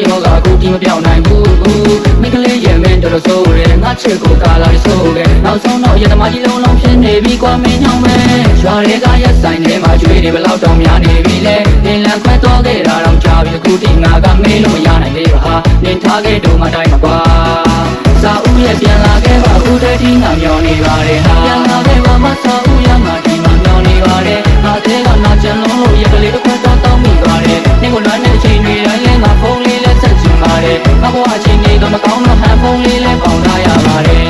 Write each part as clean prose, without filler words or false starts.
ယောဂကိုဒီမပြောင်းနိုင်ဘူးမိကလေးရဲ့မင်းတော်ဆိုးရဲငါချစ်ကိုကာလာဆိုးရဲနောက်ဆုံးတော့ရတမကြီးလုံးဖြစ်နေပြီကွာမင်းညောင်းမဲရွာတွေကရက်ဆိုင်ထဲမှာကျွေးတွေဘလောက်တောင်များနေပြီလဲနင်လန်ခွဲသွားခဲ့တာတော့ကြာပြီအခုဒီငါကမေးလို့မရနိုင်သေးပါဟာနင်ထားခဲ့တော့မှတိုင်းမှာကွာစာဦးရဲ့ပြန်လာခဲ့ပါအခုတည်းဒီငါမျောနေပါတယ်ဟာပြန်လာခဲ့ပါမစာဦးရမှာဒီမှာမျောနေပါတယ်ငါသေးကနာကျန်လုံးလို့ရကလေးတစ်ခွက်တော့တောင်းမိပါတယ်နင်ကိုလွမ်းတဲ့အချိန်တွေတိုင်းလဲငါဖုန်းလေးလဲဆက်ချင်ပါတယ်ငါဘဝအချိန်တွေတော့မကောင်းတော့ဟန်ဖုန်းလေးလဲပေါင်လာရပါတယ်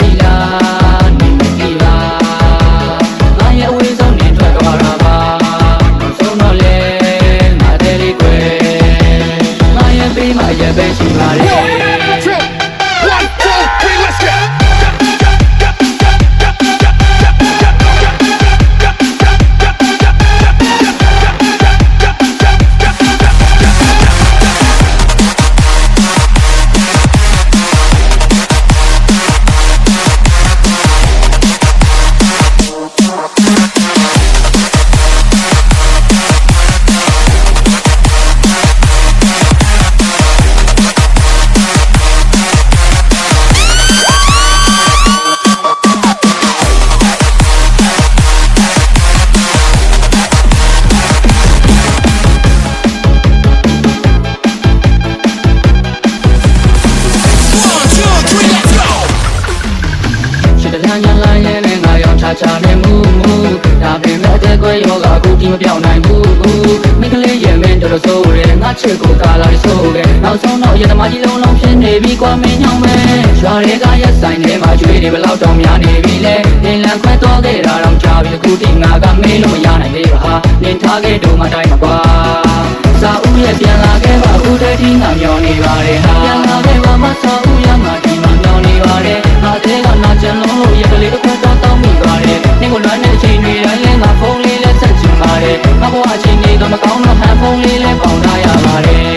ဒီလားနင်ဒီလားငါရဲ့အဝေးဆုံးနေထွက်သွားတာပါဆုံးတော့လဲငါတဲ့လေးတွေငါရဲ့ပေးမရဲ့ပဲရှိပါတယ်ချာနေမှုဒါပေမဲ့တဲ့ကွယ်ယောဂကိုဒီမပြောင်းနိုင်ဘူးမိကလေးရဲ့မင်းတော်ဆိုးရဲငါချစ်ကိုကာလာဆိုးရဲနောက်ဆုံးတော့ရတမကြီးလုံးဖြစ်နေပြီကွာမင်းညောင်းမဲရွာတွေကရက်ဆိုင်ထဲမှာကျွေးတွေဘလောက်တောင်များနေပြီလဲနင်လန်ခွဲသွားခဲ့တာတော့ကြာပြီအခုဒီငါကမေးလို့မရနိုင်သေးပါဟာနင်ထားခဲ့တော့မှတိုင်းမှာကွာစာဦးရဲ့ပြန်လာခဲ့ပါအခုတည်းဒီငါမျောနေပါတယ်ဟာပြန်လာခဲ့ပါမစာဦးရမှာဒီမှာမျောနေပါတယ်ငါသေးကနာကျန်လုံးရကလေးတစ်ခွက်တော့တောင်းမိပါတယ်နင်ကိုလွမ်းတဲ့အချိန်တွေတိုင်းလဲငါဖုန်းလေးလဲဆက်ချင်ပါတယ်ငါဘဝအချိန်တွေတော့မကောင်းတော့ဟန်ဖုန်းလေးလဲပေါင်လာရပါတယ်